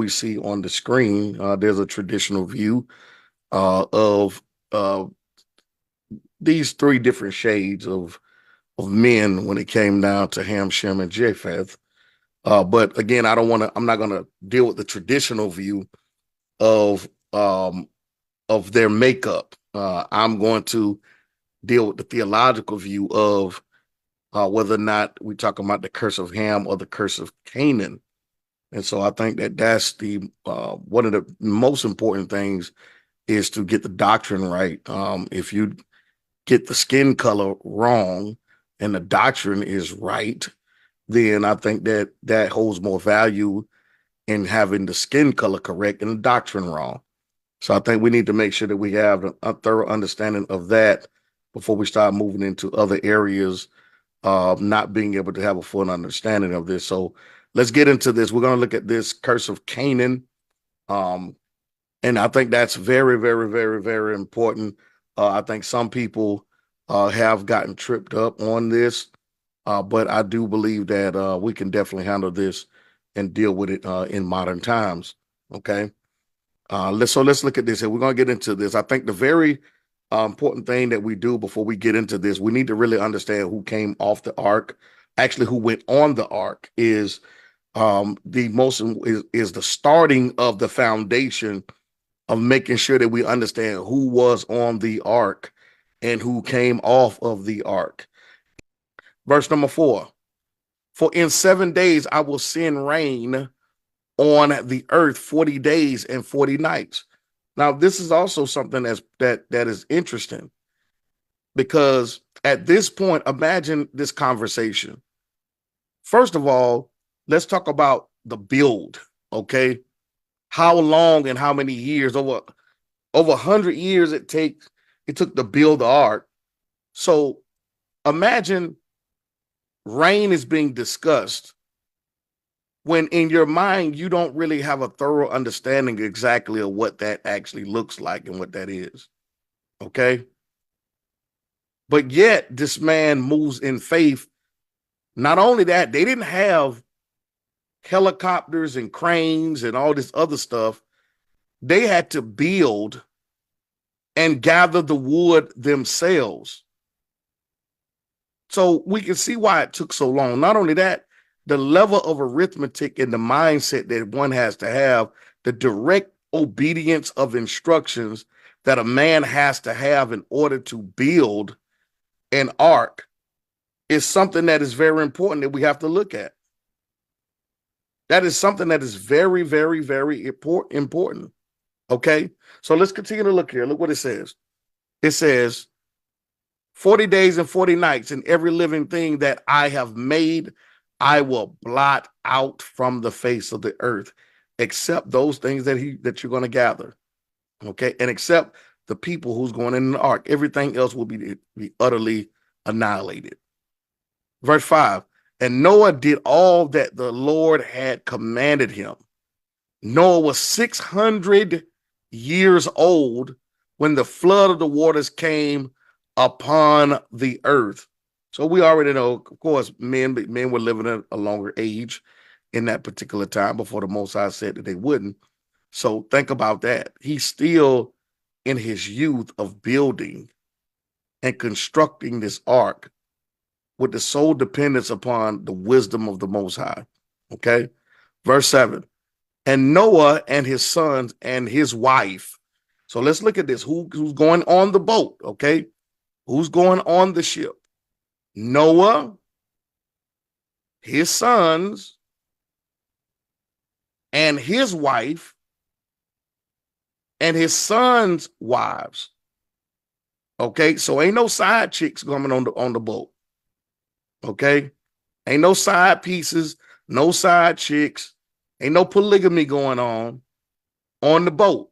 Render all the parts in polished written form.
we see on the screen, there's a traditional view of these three different shades of men when it came down to Ham, Shem, and Japheth. But again, I'm not going to deal with the traditional view of their makeup. I'm going to deal with the theological view of whether or not we're talking about the curse of Ham or the curse of Canaan. And so I think that that's the one of the most important things is to get the doctrine right. If you get the skin color wrong and the doctrine is right, then I think that that holds more value in having the skin color correct and the doctrine wrong. So I think we need to make sure that we have a thorough understanding of that before we start moving into other areas of not being able to have a full understanding of this. So let's get into this. We're going to look at this curse of Canaan. And I think that's very, very, very, very important. I think some people have gotten tripped up on this, but I do believe that we can definitely handle this and deal with it in modern times. Okay. Let's look at this here. We're going to get into this. I think the very important thing that we do before we get into this, we need to really understand who came off the ark. Actually, who went on the ark is the most is the starting of the foundation of making sure that we understand who was on the ark and who came off of the ark. Verse number 4. For in 7 days I will send rain on the earth 40 days and 40 nights. Now, this is also something that is interesting because at this point, imagine this conversation. First of all, let's talk about the build, okay? How long and how many years, over 100 years it took to build the ark. So imagine rain is being discussed when in your mind, you don't really have a thorough understanding exactly of what that actually looks like and what that is. Okay. But yet this man moves in faith. Not only that, they didn't have helicopters and cranes and all this other stuff. They had to build and gather the wood themselves. So we can see why it took so long. Not only that, the level of arithmetic and the mindset that one has to have, the direct obedience of instructions that a man has to have in order to build an ark is something that is very important that we have to look at. That is something that is very, very, very important. Okay, so let's continue to look here. Look what it says. It says 40 days and 40 nights, and every living thing that I have made I will blot out from the face of the earth, except those things that you're going to gather. Okay. And except the people who's going in the ark, everything else will be utterly annihilated. Verse 5. And Noah did all that the Lord had commanded him. Noah was 600 years old when the flood of the waters came upon the earth. So we already know, of course, men were living at a longer age in that particular time before the Most High said that they wouldn't. So think about that. He's still in his youth of building and constructing this ark with the sole dependence upon the wisdom of the Most High. Okay. Verse 7. And Noah and his sons and his wife. So let's look at this. Who's going on the boat? Okay. Who's going on the ship? Noah, his sons, and his wife, and his sons' wives. Okay, so ain't no side chicks coming on the boat. Okay, ain't no side pieces, no side chicks, ain't no polygamy going on the boat.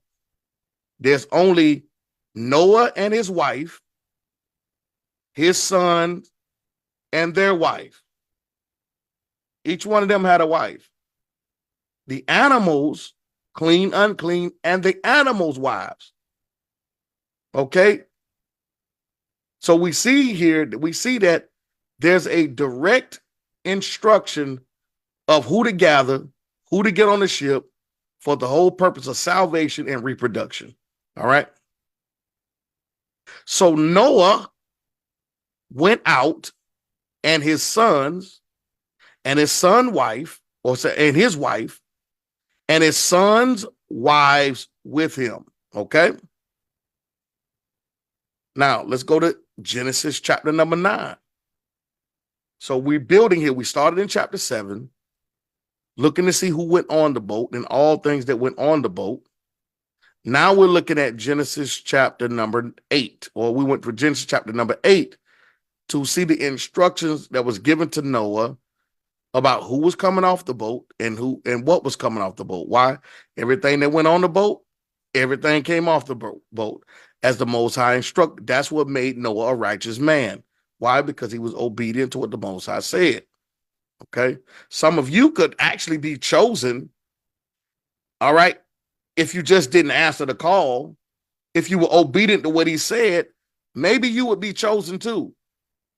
There's only Noah and his wife, his sons, and their wife. Each one of them had a wife. The animals, clean, unclean, and the animals' wives. Okay. So we see that there's a direct instruction of who to gather, who to get on the ship for the whole purpose of salvation and reproduction. All right. So Noah went out, and his sons and his son wife, and his wife, and his sons' wives with him. Okay. Now let's go to Genesis chapter number 9. So we're building here. We started in chapter 7, looking to see who went on the boat and all things that went on the boat. Now we're looking at Genesis chapter number 8, or we went to Genesis chapter number 8 to see the instructions that was given to Noah about who was coming off the boat and who and what was coming off the boat. Why? Everything that went on the boat, everything came off the boat as the Most High instructed. That's what made Noah a righteous man. Why? Because he was obedient to what the Most High said. Okay. Some of you could actually be chosen. All right. If you just didn't answer the call, if you were obedient to what he said, maybe you would be chosen too,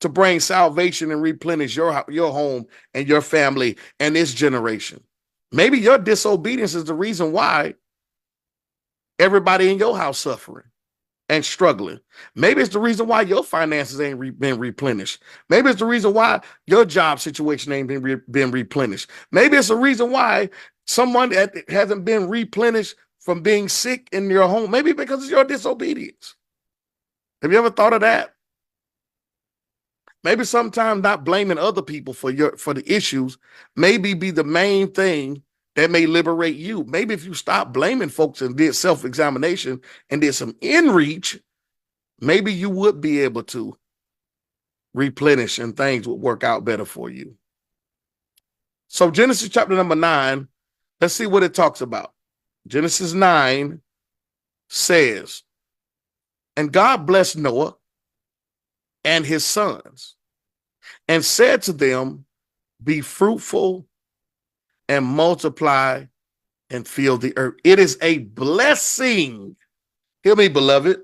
to bring salvation and replenish your home and your family and this generation. Maybe your disobedience is the reason why everybody in your house suffering and struggling. Maybe it's the reason why your finances ain't been replenished. Maybe it's the reason why your job situation ain't been replenished. Maybe it's the reason why someone that hasn't been replenished from being sick in your home. Maybe because of your disobedience. Have you ever thought of that? Maybe sometimes not blaming other people for the issues maybe be the main thing that may liberate you. Maybe if you stop blaming folks and did self-examination and did some in-reach, maybe you would be able to replenish and things would work out better for you. So Genesis chapter number 9, let's see what it talks about. Genesis 9 says, and God blessed Noah and his sons and said to them, be fruitful and multiply and fill the earth. It is a blessing. Hear me, beloved.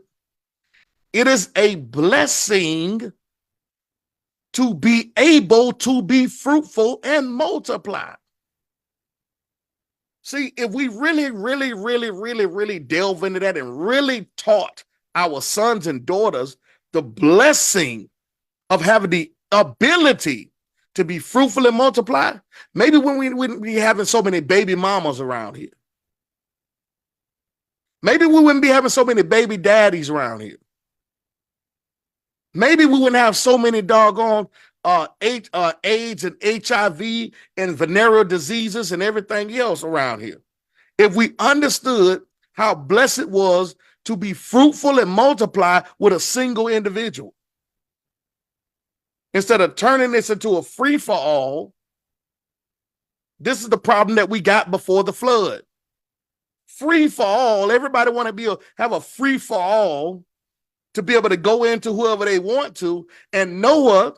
It is a blessing to be able to be fruitful and multiply. See, if we really delve into that and really taught our sons and daughters the blessing of having the ability to be fruitful and multiply, maybe when we wouldn't be having so many baby mamas around here. Maybe we wouldn't be having so many baby daddies around here. Maybe we wouldn't have so many doggone AIDS and HIV and venereal diseases and everything else around here. If we understood how blessed it was to be fruitful and multiply with a single individual, instead of turning this into a free-for-all, this is the problem that we got before the flood. Free-for-all, everybody want to have a free-for-all to be able to go into whoever they want to. And Noah,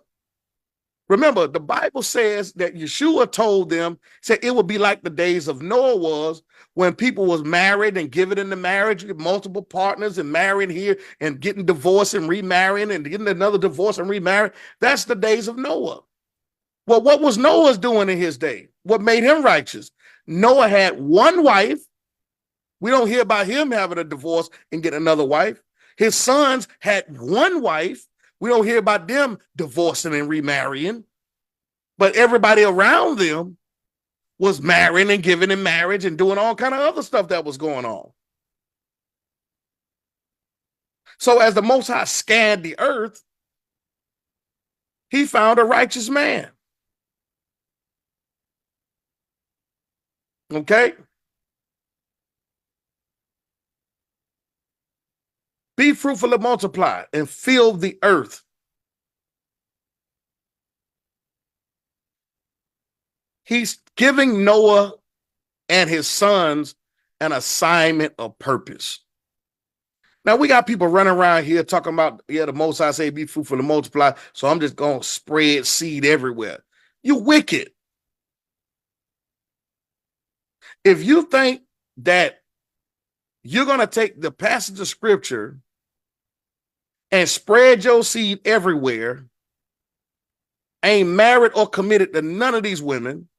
remember, the Bible says that Yeshua told them, said it would be like the days of Noah was, when people was married and given into marriage, multiple partners and marrying here and getting divorced and remarrying and getting another divorce and remarrying. That's the days of Noah. Well, what was Noah doing in his day? What made him righteous? Noah had one wife. We don't hear about him having a divorce and getting another wife. His sons had one wife. We don't hear about them divorcing and remarrying. But everybody around them was marrying and giving in marriage and doing all kind of other stuff that was going on. So as the Most High scanned the earth, he found a righteous man. Okay? Be fruitful and multiply and fill the earth. He's giving Noah and his sons an assignment of purpose. Now, we got people running around here talking about, the Most High say be fruitful and multiply, so I'm just going to spread seed everywhere. You wicked. If you think that you're going to take the passage of scripture and spread your seed everywhere, ain't married or committed to none of these women,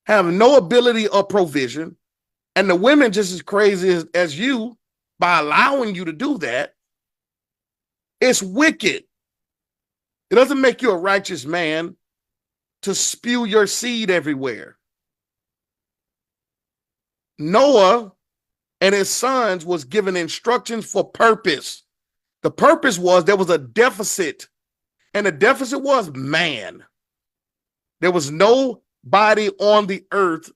have no ability or provision, And the women just as crazy as you by allowing you to do that. It's wicked. It doesn't make you a righteous man to spew your seed everywhere. Noah and his sons was given instructions for purpose. The purpose was there was a deficit, and the deficit was man. There was nobody on the earth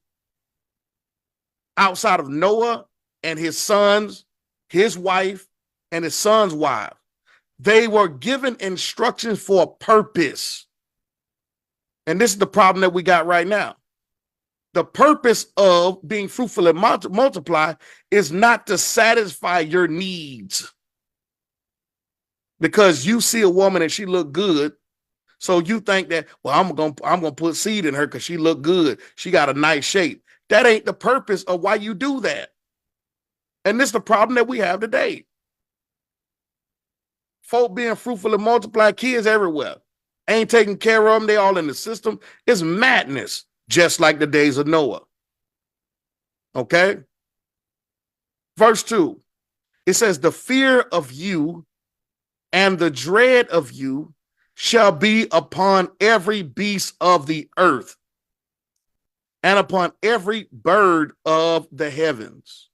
outside of Noah and his sons, his wife, and his son's wife. They were given instructions for a purpose. And this is the problem that we got right now. The purpose of being fruitful and multiply is not to satisfy your needs. Because you see a woman and she look good, so you think that, well, I'm gonna put seed in her because she look good. She got a nice shape. That ain't the purpose of why you do that. And this is the problem that we have today. Folk being fruitful and multiply, kids everywhere. Ain't taking care of them. They all in the system. It's madness, just like the days of Noah. Okay? Verse 2, it says, the fear of you and the dread of you shall be upon every beast of the earth and upon every bird of the heavens,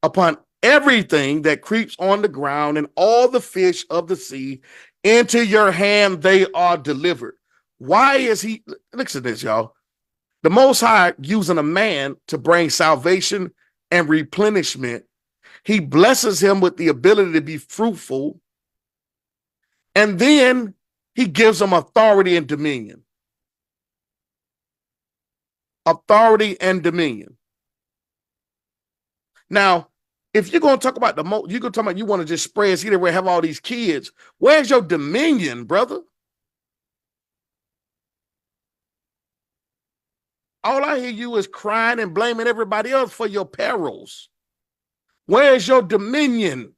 upon everything that creeps on the ground and all the fish of the sea. Into your hand they are delivered. Why is he, listen to this, y'all. The Most High using a man to bring salvation and replenishment. He blesses him with the ability to be fruitful. And then he gives him authority and dominion. Authority and dominion. Now, if you're going to talk about you're going to talk about you want to just spread seed everywhere, have all these kids. Where's your dominion, brother? All I hear you is crying and blaming everybody else for your perils. Where is your dominion?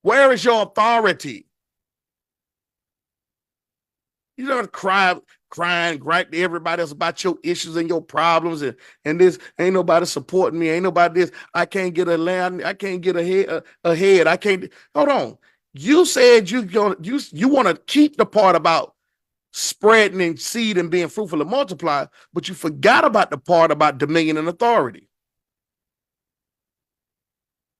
Where is your authority? You don't crying, gripe to everybody else about your issues and your problems, and this ain't nobody supporting me, ain't nobody this. I can't get a land, I can't get ahead. I can't. Hold on. You said you want to keep the part about spreading and seed and being fruitful and multiply, but you forgot about the part about dominion and authority.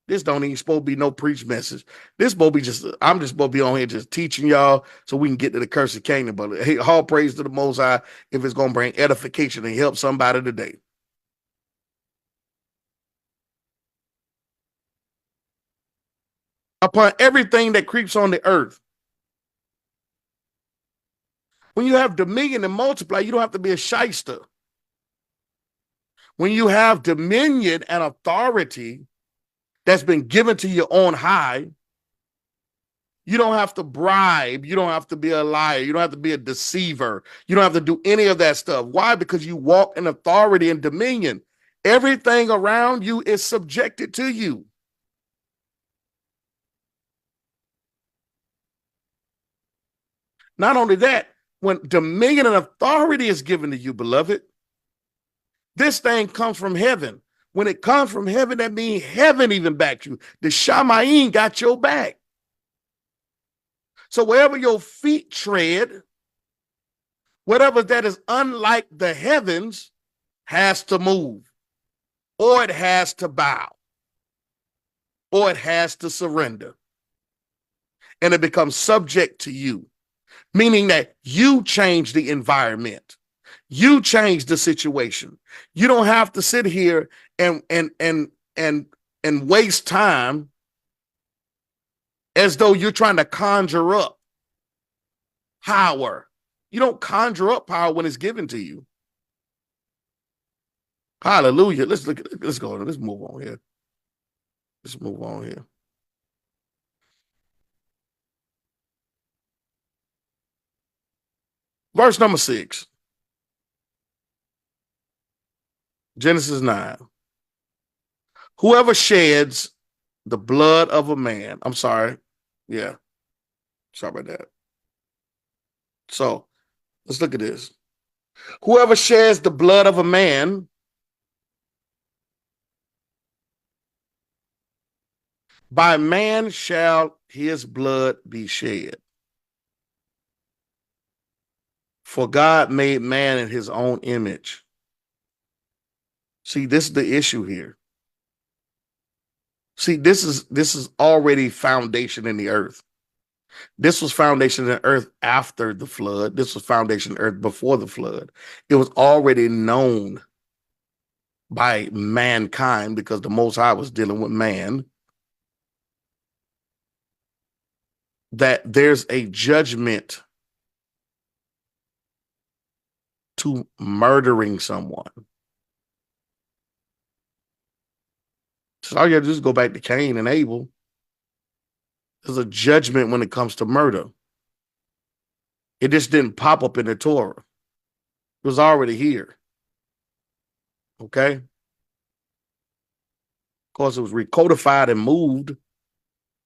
This don't even supposed to be no preach message. This supposed to be just, I'm just supposed to be on here just teaching y'all so we can get to the curse of Canaan. But hey, all praise to the Most High if it's going to bring edification and help somebody today. Upon everything that creeps on the earth. When you have dominion and multiply, you don't have to be a shyster. When you have dominion and authority that's been given to you on high, you don't have to bribe. You don't have to be a liar. You don't have to be a deceiver. You don't have to do any of that stuff. Why? Because you walk in authority and dominion. Everything around you is subjected to you. Not only that, when dominion and authority is given to you, beloved, this thing comes from heaven. When it comes from heaven, that means heaven even backs you. The Shamayim got your back. So wherever your feet tread, whatever that is unlike the heavens has to move, or it has to bow, or it has to surrender. And it becomes subject to you, meaning that you change the environment. You change the situation. You don't have to sit here and waste time as though you're trying to conjure up power. You don't conjure up power when it's given to you. Hallelujah. Let's go. Let's move on here. Let's move on here. Verse number 6. Genesis 9. Whoever sheds the blood of a man, I'm sorry. Yeah. Sorry about that. So let's look at this. Whoever sheds the blood of a man, By man shall his blood be shed. For God made man in his own image. See, this is the issue here. See, this is already foundation in the earth. This was foundation in the earth after the flood. This was foundation in the earth before the flood. It was already known by mankind because the Most High was dealing with man that there's a judgment to murdering someone. So all you have to do is go back to Cain and Abel. There's a judgment when it comes to murder. It just didn't pop up in the Torah. It was already here. Okay? Of course, it was recodified and moved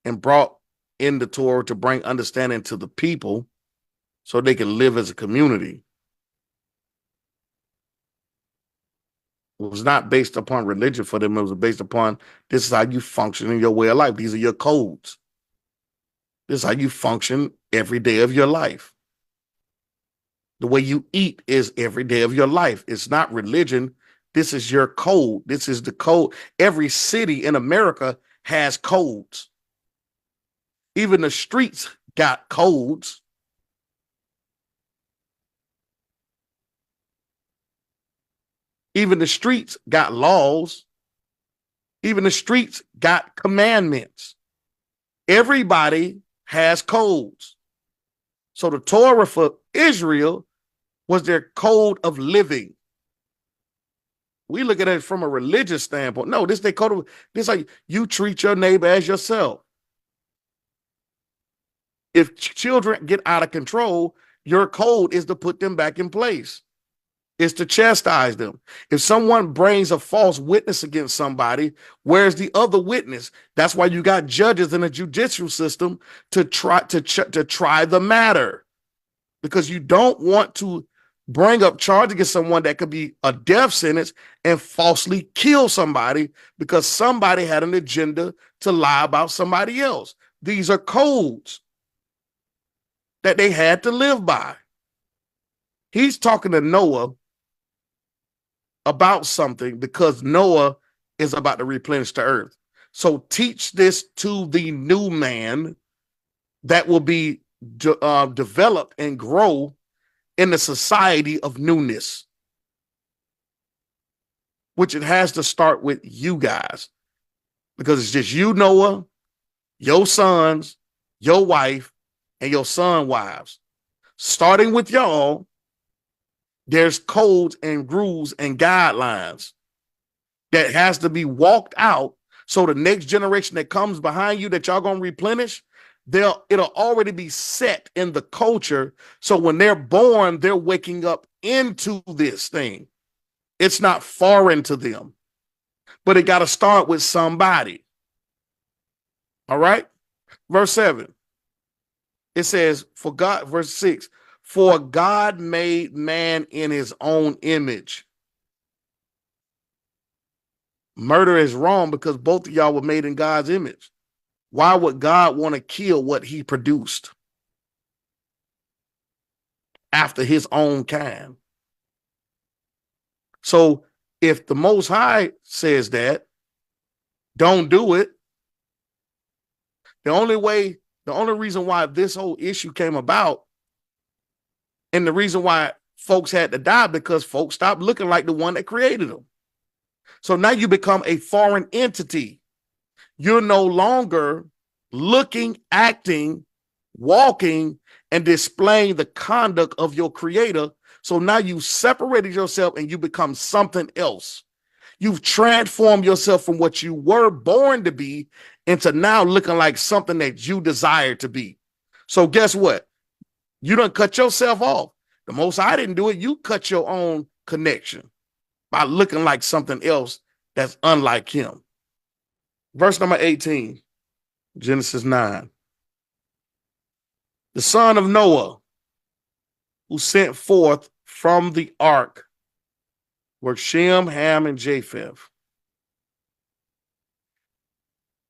and brought in the Torah to bring understanding to the people so they can live as a community. It was not based upon religion for them. It was based upon this is how you function in your way of life. These are your codes. This is how you function every day of your life. The way you eat is every day of your life. It's not religion. This is your code. This is the code. Every city in America has codes. Even the streets got codes. Even the streets got laws. Even the streets got commandments. Everybody has codes. So the Torah for Israel was their code of living. We look at it from a religious standpoint. No, this is their code of, this is like you treat your neighbor as yourself. If children get out of control, your code is to put them back in place. Is to chastise them. If someone brings a false witness against somebody, where's the other witness? That's why you got judges in the judicial system to try the matter, because you don't want to bring up charge against someone that could be a death sentence and falsely kill somebody because somebody had an agenda to lie about somebody else. These are codes that they had to live by. He's talking to Noah about something because Noah is about to replenish the earth. So teach this to the new man that will be developed and grow in the society of newness, which it has to start with you guys, because it's just you, Noah, your sons, your wife, and your son wives. Starting with y'all, there's codes and rules and guidelines that has to be walked out so the next generation that comes behind you that y'all gonna replenish, it'll already be set in the culture. So when they're born, they're waking up into this thing. It's not foreign to them, but it got to start with somebody. All right. Verse 7. It says, for God, verse 6, for God made man in his own image. Murder is wrong because both of y'all were made in God's image. Why would God want to kill what he produced after his own kind? So if the Most High says that, don't do it. The only reason why this whole issue came about and the reason why folks had to die, because folks stopped looking like the one that created them. So now you become a foreign entity. You're no longer looking, acting, walking, and displaying the conduct of your creator. So now you separated yourself and you become something else. You've transformed yourself from what you were born to be into now looking like something that you desire to be. So guess what? You done cut yourself off. The Most High didn't do it. You cut your own connection by looking like something else that's unlike him. Verse number 18, Genesis 9. The son of Noah, who sent forth from the ark, were Shem, Ham, and Japheth.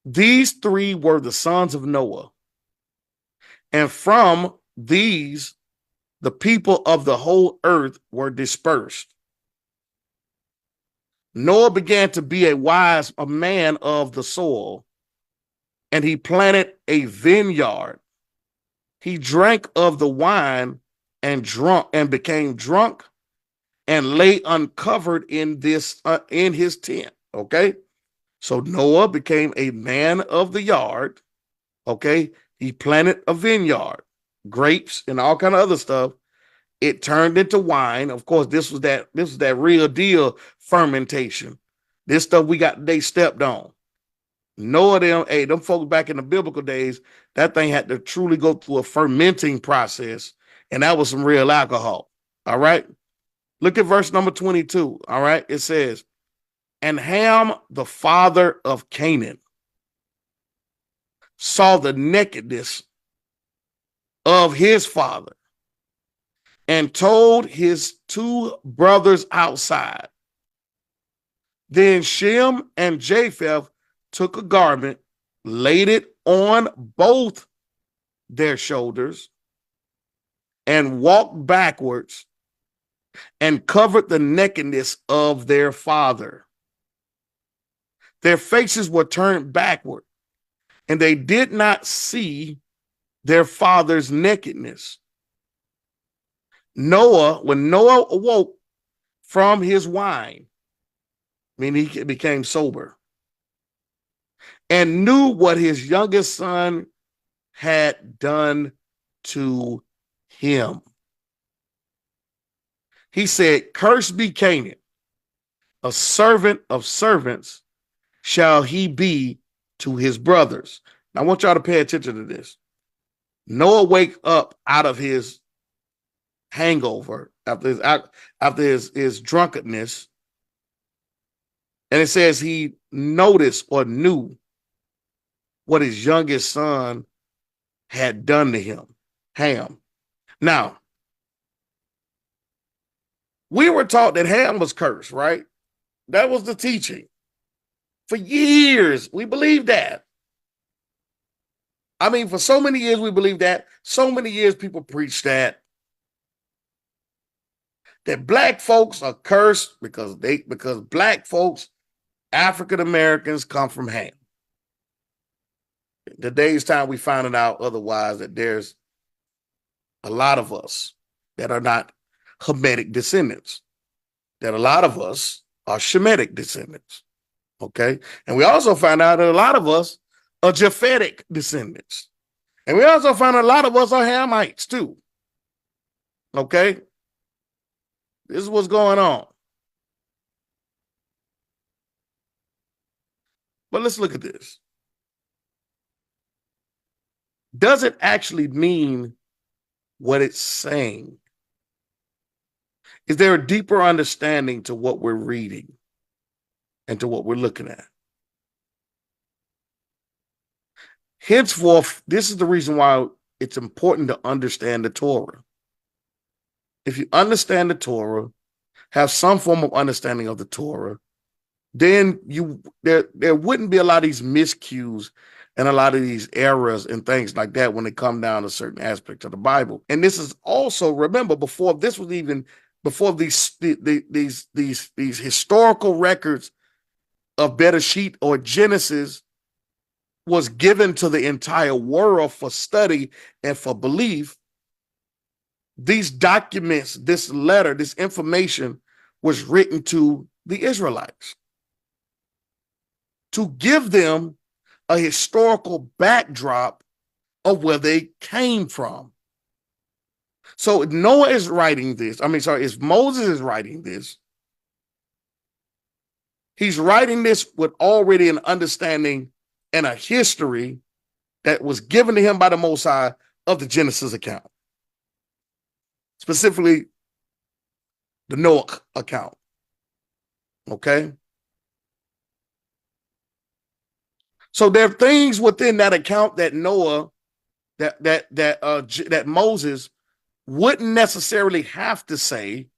These three were the sons of Noah. And from these, the people of the whole earth were dispersed. Noah began to be a man of the soil, and he planted a vineyard. He drank of the wine and became drunk and lay uncovered in his tent. Okay. So Noah became a man of the yard. Okay. He planted a vineyard, grapes and all kind of other stuff. It turned into wine. Of course, this was that real deal fermentation. This stuff they stepped on. Noah, them folks back in the biblical days, that thing had to truly go through a fermenting process, and that was some real alcohol. All right. Look at verse number 22. All right. It says, and Ham, the father of Canaan, saw the nakedness of his father and told his two brothers outside. Then Shem and Japheth took a garment, laid it on both their shoulders, and walked backwards and covered the nakedness of their father. Their faces were turned backward, and they did not see their father's nakedness. When Noah awoke from his wine, meaning he became sober, and knew what his youngest son had done to him, he said, cursed be Canaan, a servant of servants shall he be to his brothers. Now, I want y'all to pay attention to this. Noah wake up out of his hangover, after his drunkenness, and it says he noticed or knew what his youngest son had done to him, Ham. Now, we were taught that Ham was cursed, right? That was the teaching. For years, we believed that. I mean, for so many years, we believed that. So many years, people preached that black folks are cursed because black folks, African Americans, come from Ham. Today's time, we found out otherwise, that there's a lot of us that are not Hamitic descendants, that a lot of us are Shemitic descendants. Okay. And we also find out that a lot of us are Japhetic descendants. And we also find out a lot of us are Hamites too. Okay. This is what's going on. But let's look at this. Does it actually mean what it's saying? Is there a deeper understanding to what we're reading and to what we're looking at? Henceforth, this is the reason why it's important to understand the Torah. If you understand the Torah, have some form of understanding of the Torah, then there wouldn't be a lot of these miscues and a lot of these errors and things like that when it come down to certain aspects of the Bible. And this is also, remember, before these historical records of Bereshit or Genesis was given to the entire world for study and for belief, these documents, this letter, this information was written to the Israelites to give them a historical backdrop of where they came from. So Noah is writing this. If Moses is writing this, he's writing this with already an understanding and a history that was given to him by the Most High of the Genesis account, specifically the Noah account. Okay. So there are things within that account that Noah, that Moses wouldn't necessarily have to say,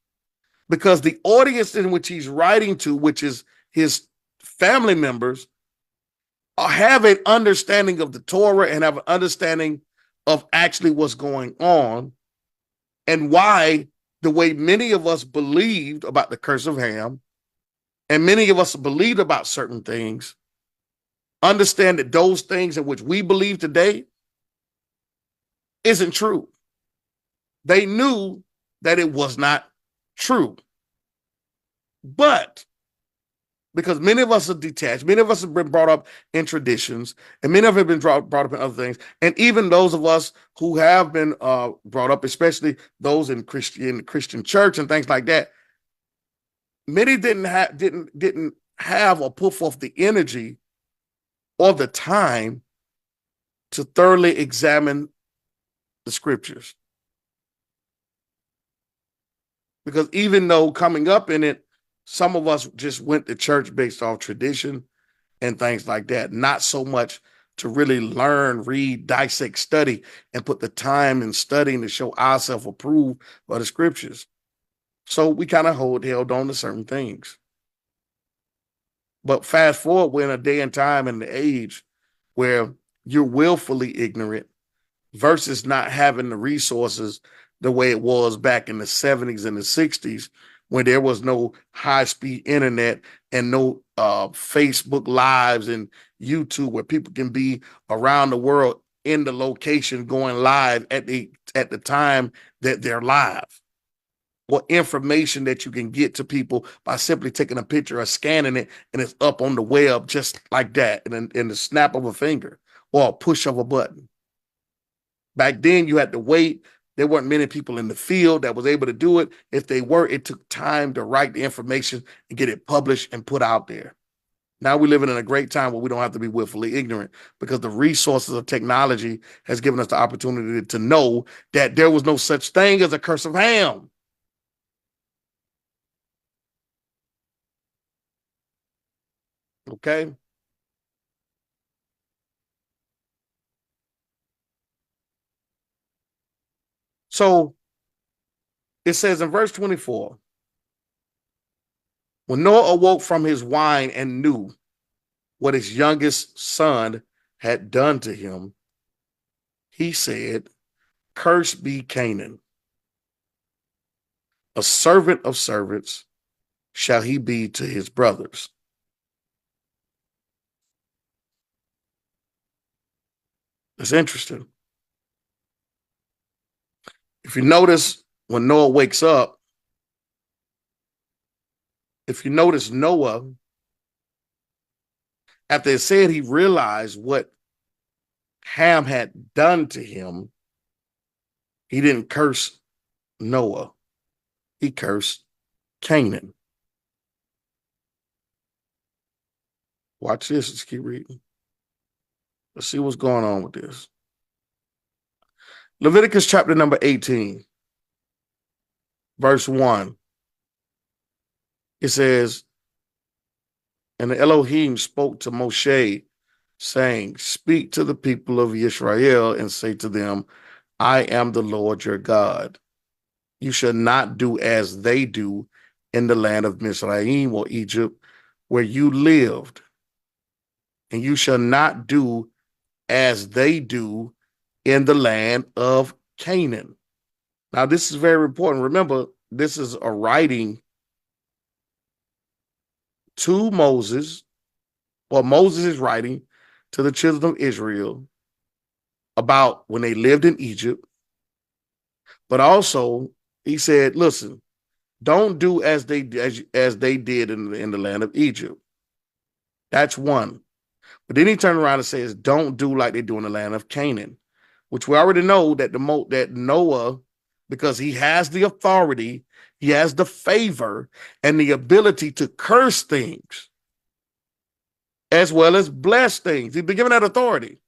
because the audience in which he's writing to, which is his family members, have an understanding of the Torah and have an understanding of actually what's going on and why the way many of us believed about the curse of Ham and many of us believed about certain things, understand that those things in which we believe today isn't true. They knew that it was not true. But because many of us are detached, many of us have been brought up in traditions, and many of us have been brought up in other things. And even those of us who have been brought up, especially those in Christian church and things like that, many didn't have or put forth the energy or the time to thoroughly examine the scriptures. Because even though coming up in it, some of us just went to church based off tradition and things like that, not so much to really learn, read, dissect, study, and put the time in studying to show ourselves approved by the scriptures. So we kind of held on to certain things. But fast forward, we're in a day and time and the age where you're willfully ignorant versus not having the resources the way it was back in the 70s and the 60s when there was no high-speed internet and no Facebook Lives and YouTube where people can be around the world in the location going live at the time that they're live. Or information that you can get to people by simply taking a picture or scanning it and it's up on the web just like that in the snap of a finger or a push of a button. Back then, you had to wait. There weren't many people in the field that was able to do it. If they were, it took time to write the information and get it published and put out there. Now we're living in a great time where we don't have to be willfully ignorant because the resources of technology has given us the opportunity to know that there was no such thing as a curse of Ham. Okay? So it says in verse 24, when Noah awoke from his wine and knew what his youngest son had done to him, he said, "Cursed be Canaan. A servant of servants shall he be to his brothers." That's interesting. If you notice, when Noah wakes up, if you notice Noah, after it said he realized what Ham had done to him, he didn't curse Noah. He cursed Canaan. Watch this. Let's keep reading. Let's see what's going on with this. Leviticus chapter number 18, verse 1. It says, "And the Elohim spoke to Moshe, saying, Speak to the people of Israel and say to them, I am the Lord your God. You shall not do as they do in the land of Mizraim or Egypt, where you lived. And you shall not do as they do in the land of Canaan." Now, this is very important. Remember, this is a writing to Moses, or Moses is writing to the children of Israel about when they lived in Egypt. But also, he said, listen, don't do as they did in the land of Egypt. That's one. But then he turned around and says, don't do like they do in the land of Canaan, which we already know that that Noah, because he has the authority, he has the favor and the ability to curse things as well as bless things. He's been given that authority.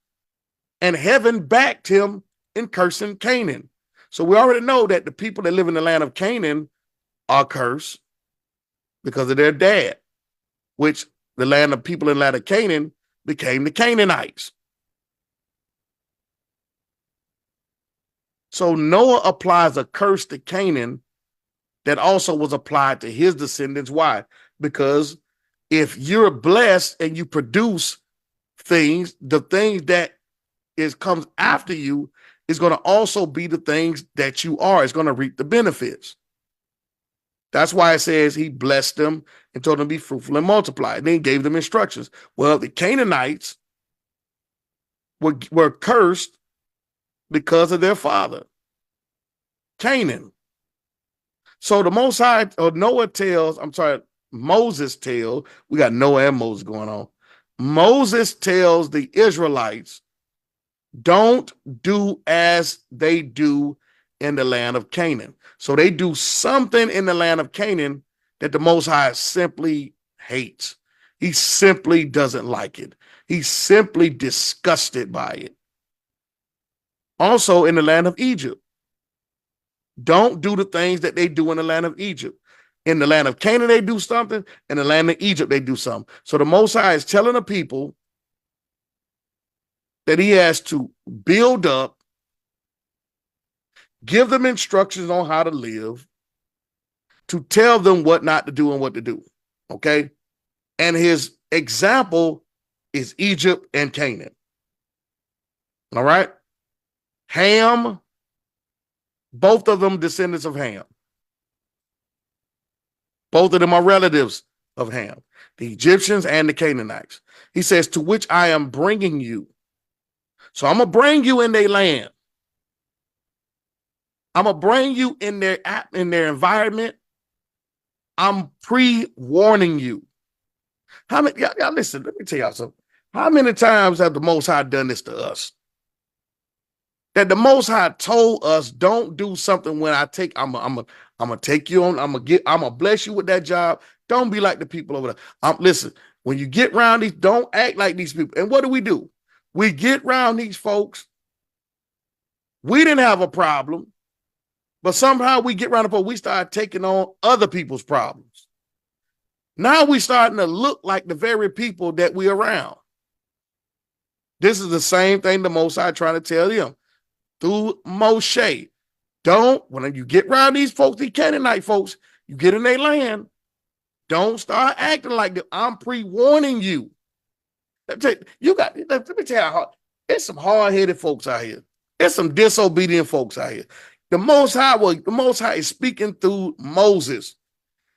And heaven backed him in cursing Canaan. So we already know that the people that live in the land of Canaan are cursed because of their dad, which the land of people in the land of Canaan became the Canaanites. So Noah applies a curse to Canaan that also was applied to his descendants. Why? Because if you're blessed and you produce things, the things that comes after you is going to also be the things that you are. It's going to reap the benefits. That's why it says he blessed them and told them to be fruitful and multiply. And then gave them instructions. Well, the Canaanites were cursed because of their father, Canaan. So the Most High, or Moses tells, we got Noah and Moses going on. Moses tells the Israelites, don't do as they do in the land of Canaan. So they do something in the land of Canaan that the Most High simply hates. He simply doesn't like it. He's simply disgusted by it. Also in the land of Egypt, don't do the things that they do in the land of Egypt. In the land of Canaan, they do something. In the land of Egypt, they do something. So the Most High is telling the people that he has to build up, give them instructions on how to live, to tell them what not to do and what to do. Okay? And his example is Egypt and Canaan. All right? Ham, both of them descendants of Ham. Both of them are relatives of Ham, the Egyptians and the Canaanites. He says, to which I am bringing you. So I'm going to bring you in their land. I'm going to bring you in their environment. I'm pre-warning you. How many, y'all listen, let me tell y'all something. How many times have the Most High done this to us? That the Most High told us, don't do something when I'm gonna take you on, I'm gonna bless you with that job. Don't be like the people over there. Listen, when you get around these, don't act like these people. And what do? We get around these folks. We didn't have a problem, but somehow we get around the folks, we start taking on other people's problems. Now we starting to look like the very people that we around. This is the same thing the Most High trying to tell them through Moshe. When you get around these folks, these Canaanite folks, you get in their land, don't start acting like them. I'm pre-warning you. Let me tell you, there's some hard-headed folks out here. There's some disobedient folks out here. The Most High is speaking through Moses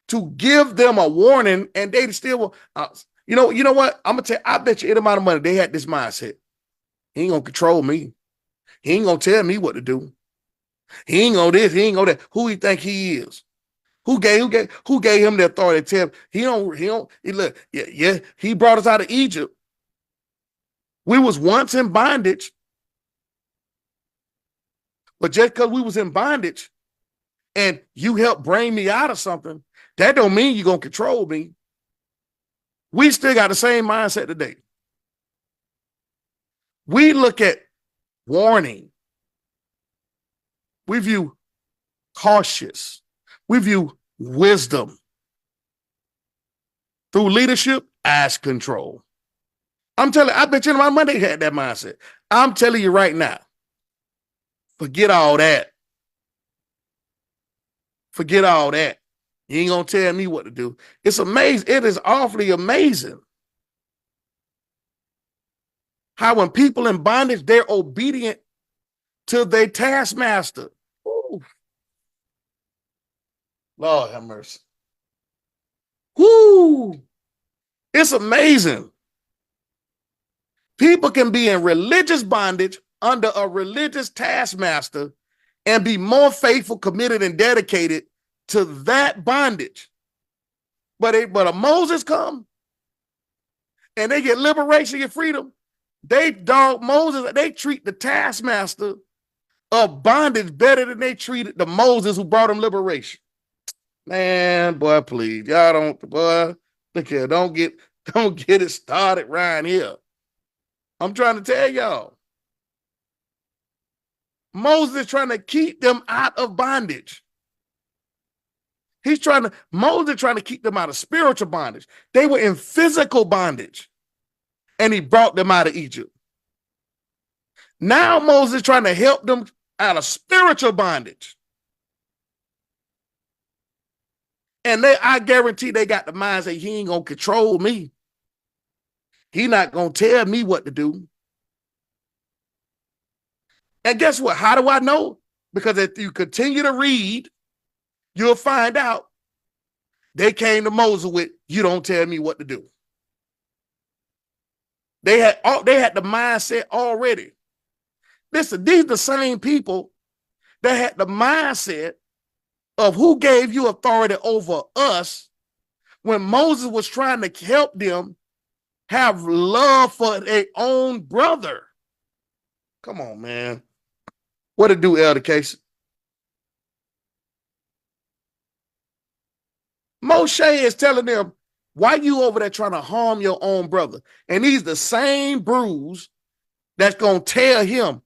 to give them a warning, and they still will. You know what? I'm gonna tell you, I bet you any amount of money they had this mindset. He ain't gonna control me. He ain't gonna tell me what to do. He ain't gonna this, he ain't gonna that. Who he think he is? Who gave him the authority to tell him? He brought us out of Egypt. We was once in bondage, but just because we was in bondage and you helped bring me out of something, that don't mean you're gonna control me. We still got the same mindset today. We look at warning. We view cautious. We view wisdom. Through leadership as control. I bet you my Monday had that mindset. I'm telling you right now, forget all that. Forget all that. You ain't gonna tell me what to do. It's amazing. It is awfully amazing how when people in bondage, they're obedient to their taskmaster. Ooh. Lord have mercy. Whoo! It's amazing. People can be in religious bondage under a religious taskmaster and be more faithful, committed, and dedicated to that bondage. But a Moses come and they get liberation and freedom. They dog Moses. They treat the taskmaster of bondage better than they treated the Moses who brought them liberation. Man, boy, please, y'all look here, don't get it started right here. I'm trying to tell y'all. Moses is trying to keep them out of bondage. Moses is trying to keep them out of spiritual bondage. They were in physical bondage, and he brought them out of Egypt. Now Moses is trying to help them out of spiritual bondage. And I guarantee they got the mindset, he ain't gonna control me. He's not going to tell me what to do. And guess what? How do I know? Because if you continue to read, you'll find out they came to Moses with, you don't tell me what to do. They had the mindset already. Listen, these are the same people that had the mindset of who gave you authority over us when Moses was trying to help them have love for their own brother. Come on, man. What to do, Elder Casey? Moshe is telling them, why you over there trying to harm your own brother? And he's the same bruise that's going to tell him,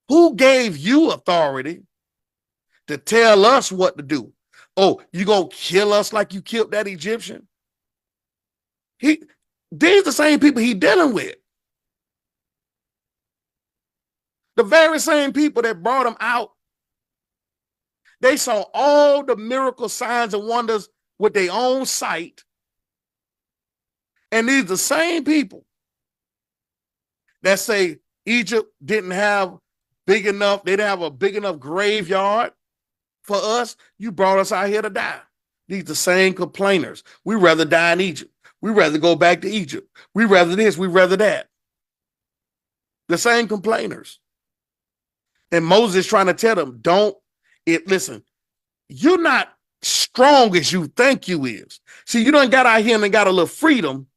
who gave you authority to tell us what to do? Oh, you going to kill us like you killed that Egyptian? These are the same people he's dealing with. The very same people that brought him out. They saw all the miracle signs and wonders with their own sight. And these are the same people that say Egypt didn't have they didn't have a big enough graveyard for us. You brought us out here to die. These are the same complainers. We'd rather die in Egypt. We'd rather go back to Egypt. We'd rather this, we'd rather that. The same complainers. And Moses trying to tell them, listen, you're not strong as you think you is. See, you done got out here and got a little freedom.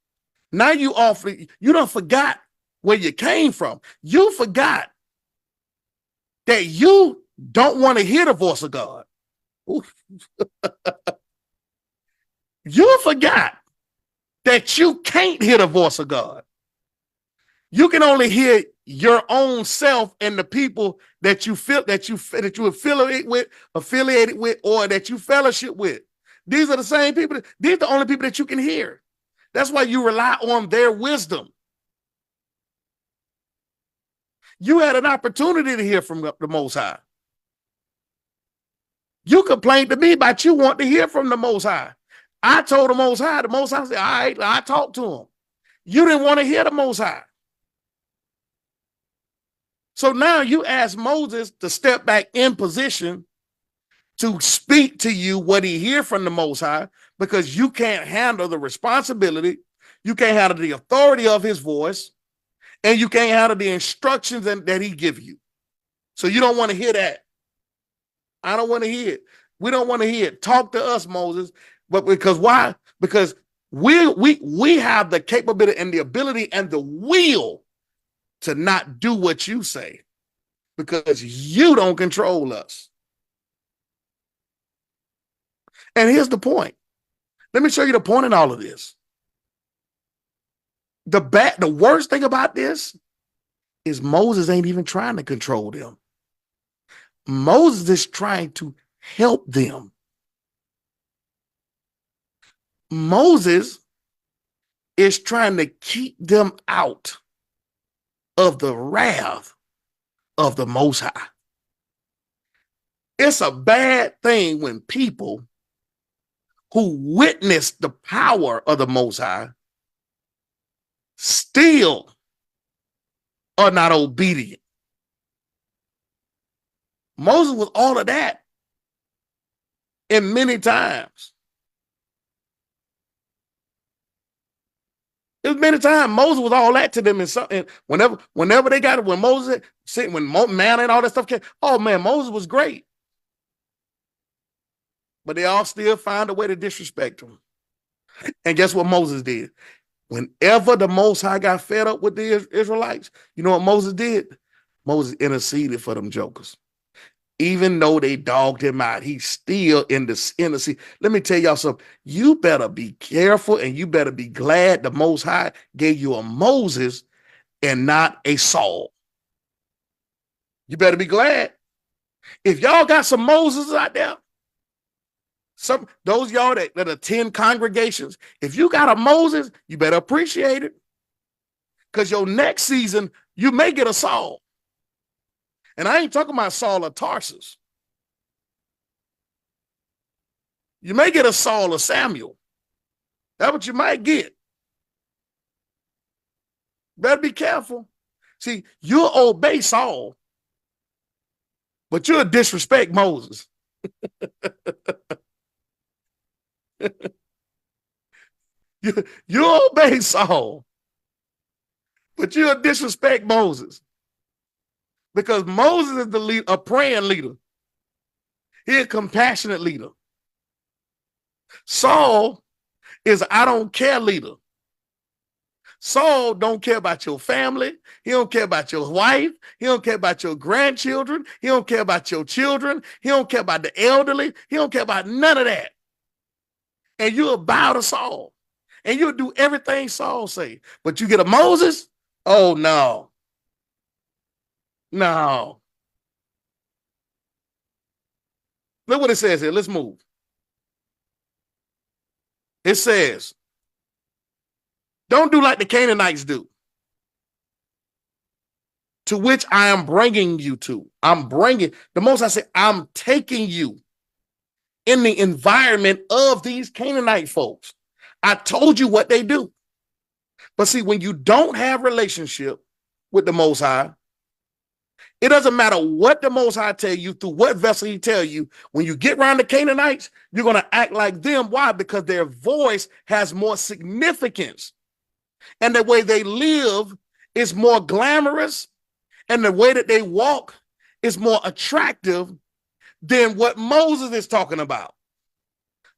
Now you done forgot where you came from. You forgot that you don't want to hear the voice of God. You forgot that you can't hear the voice of God. You can only hear your own self and the people that you feel that you affiliated with, or that you fellowship with. These are the same people. These are the only people that you can hear. That's why you rely on their wisdom. You had an opportunity to hear from the Most High. You complained to me about you want to hear from the Most High. I told the Most High said, all right, I talked to him. You didn't want to hear the Most High. So now you ask Moses to step back in position to speak to you what he hear from the Most High, because you can't handle the responsibility, you can't handle the authority of his voice, and you can't handle the instructions that he give you. So you don't want to hear that. I don't want to hear it. We don't want to hear it. Talk to us, Moses. But because why? Because we have the capability and the ability and the will to not do what you say, because you don't control us. And here's the point. Let me show you the point in all of this. The worst thing about this is Moses ain't even trying to control them. Moses is trying to help them. Moses is trying to keep them out of the wrath of the Most High. It's a bad thing when people who witness the power of the Most High still are not obedient. Moses was all of that, and many times. It was many times Moses was all that to them, and whenever they got it, when Moses when manna and all that stuff came, oh man, Moses was great. But they all still find a way to disrespect him. And guess what Moses did? Whenever the Most High got fed up with the Israelites, you know what Moses did? Moses interceded for them jokers. Even though they dogged him out, he's still intercede. Let me tell y'all something. You better be careful, and you better be glad the Most High gave you a Moses and not a Saul. You better be glad. If y'all got some Moses out there, those y'all that attend congregations, if you got a Moses, you better appreciate it, because your next season you may get a Saul. And I ain't talking about Saul of Tarsus. You may get a Saul or Samuel. That's what you might get. Better be careful. See, you'll obey Saul, but you'll disrespect Moses. You obey Saul, but you'll disrespect Moses because Moses is the lead, a praying leader. He's a compassionate leader. Saul is I don't care leader. Saul don't care about your family. He don't care about your wife. He don't care about your grandchildren. He don't care about your children. He don't care about the elderly. He don't care about none of that. And you'll bow to Saul. And you'll do everything Saul say. But you get a Moses? Oh, no. No. Look what it says here. Let's move. It says, don't do like the Canaanites do, to which I am bringing you to. I'm bringing, the most I say, I'm taking you in the environment of these Canaanite folks. I told you what they do. But see, when you don't have relationship with the Most High, it doesn't matter what the Most High tell you, through what vessel he tell you. When you get around the Canaanites, you're going to act like them. Why? Because their voice has more significance. And the way they live is more glamorous. And the way that they walk is more attractive than what Moses is talking about.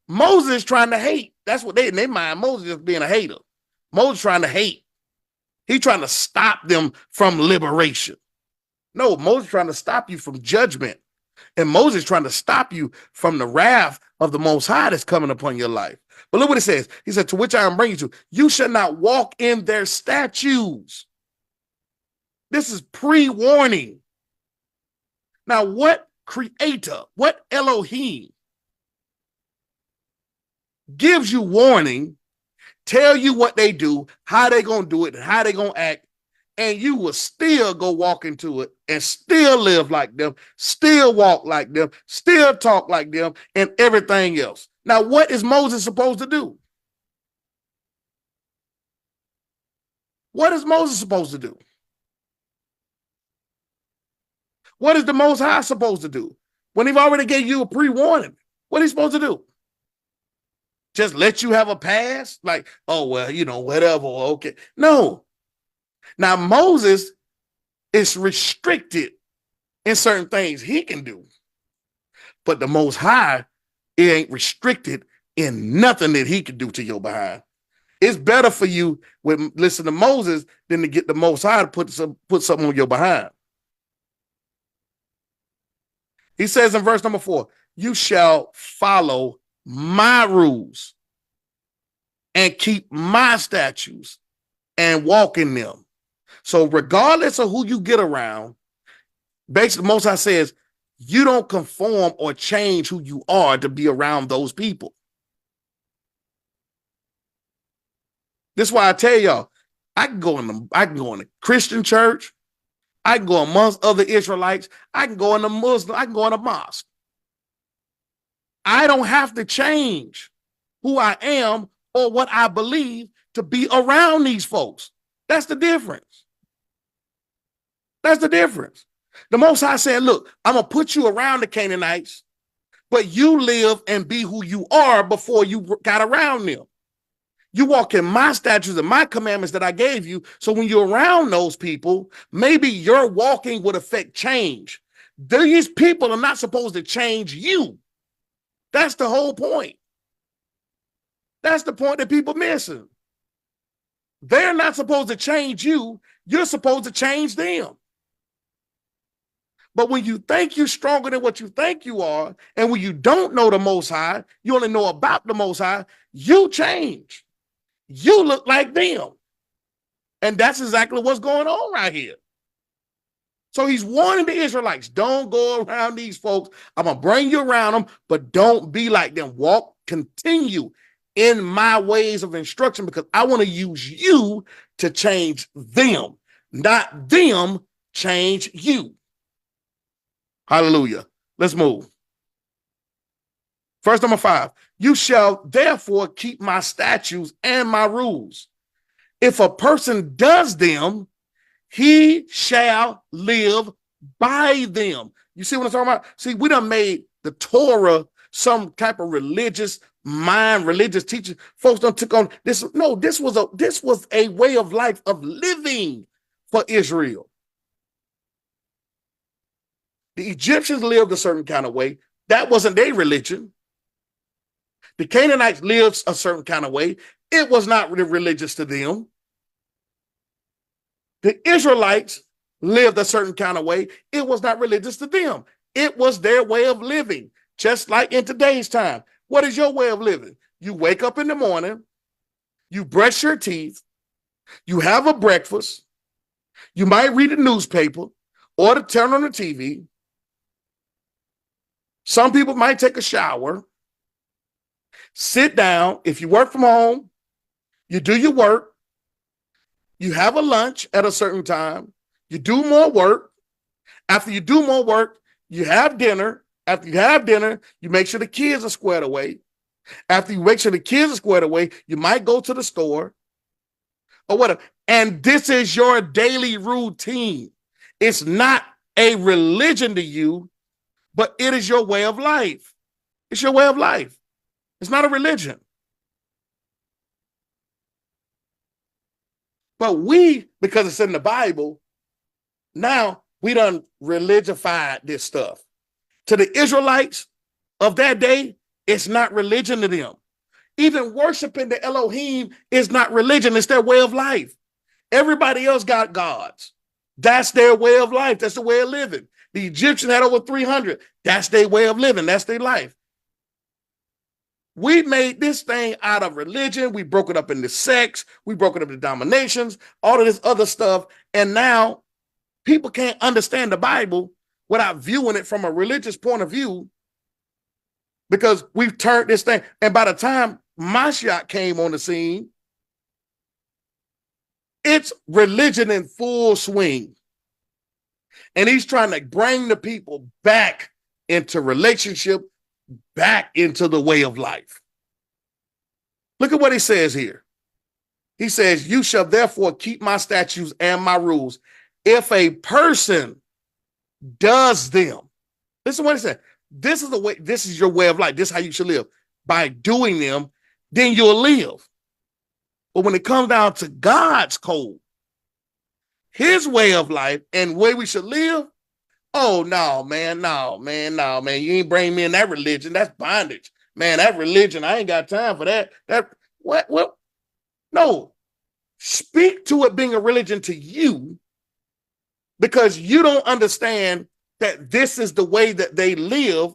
Moses is trying to hate. That's what they in their mind. Moses is being a hater. Moses trying to hate. He's trying to stop them from liberation. No, Moses trying to stop you from judgment. And Moses trying to stop you from the wrath of the Most High that's coming upon your life. But look what it says. He said, to which I am bringing you. You shall not walk in their statutes. This is pre-warning. Now, what creator, what Elohim gives you warning, tell you what they do, how they going to do it, and how they going to act, and you will still go walk into it and still live like them, still walk like them, still talk like them, and everything else. Now, what is Moses supposed to do? What is Moses supposed to do? What is the Most High supposed to do? When he've already gave you a pre-warning, what are you supposed to do? Just let you have a pass? Like, oh, well, you know, whatever, okay. No. Now, Moses is restricted in certain things he can do. But the Most High, it ain't restricted in nothing that he can do to your behind. It's better for you to listen to Moses than to get the Most High to put something on your behind. He says in verse number 4, you shall follow my rules and keep my statutes and walk in them. So regardless of who you get around, basically Most High says, you don't conform or change who you are to be around those people. This is why I tell y'all, I can go in a Christian church, I can go amongst other Israelites, I can go in a Muslim, I can go in a mosque. I don't have to change who I am or what I believe to be around these folks. That's the difference. That's the difference. The Most High said, look, I'm going to put you around the Canaanites, but you live and be who you are before you got around them. You walk in my statutes and my commandments that I gave you. So when you're around those people, maybe your walking would affect change. These people are not supposed to change you. That's the whole point. That's the point that people missing. They're not supposed to change you. You're supposed to change them. But when you think you're stronger than what you think you are, and when you don't know the Most High, you only know about the Most High, you change. You look like them. And that's exactly what's going on right here. So he's warning the Israelites, don't go around these folks. I'm going to bring you around them, but don't be like them. Continue in my ways of instruction, because I want to use you to change them, not them change you. Hallelujah. Let's move. Verse number 5, you shall therefore keep my statutes and my rules. If a person does them, he shall live by them. You see what I'm talking about? See, we done made the Torah some type of religious mind, religious teaching. Folks done took on this. No, this was a way of life, of living for Israel. The Egyptians lived a certain kind of way. That wasn't their religion. The Canaanites lived a certain kind of way. It was not religious to them. The Israelites lived a certain kind of way. It was not religious to them. It was their way of living, just like in today's time. What is your way of living? You wake up in the morning, you brush your teeth, you have a breakfast, you might read a newspaper or turn on the TV. Some people might take a shower, sit down. If you work from home, you do your work. You have a lunch at a certain time. You do more work. After you do more work, you have dinner. After you have dinner, you make sure the kids are squared away. After you make sure the kids are squared away, you might go to the store or whatever. And this is your daily routine. It's not a religion to you, but it is your way of life. It's your way of life. It's not a religion. But we, because it's in the Bible, now we done religified this stuff. To the Israelites of that day, it's not religion to them. Even worshiping the Elohim is not religion. It's their way of life. Everybody else got gods. That's their way of life. That's the way of living. The Egyptians had over 300. That's their way of living. That's their life. We made this thing out of religion. We broke it up into sects. We broke it up into dominations, all of this other stuff. And now people can't understand the Bible without viewing it from a religious point of view, because we've turned this thing. And by the time Mashiach came on the scene, it's religion in full swing. And he's trying to bring the people back into relationship, back into the way of life. Look at what he says here. He says, you shall therefore keep my statutes and my rules. If a person does them, listen to what he said. This is the way, this is your way of life. This is how you should live. By doing them, then you'll live. But when it comes down to God's code, his way of life and way we should live, oh, no, man. You ain't bring me in that religion. That's bondage. Man, that religion, I ain't got time for that. What? No. Speak to it being a religion to you, because you don't understand that this is the way that they live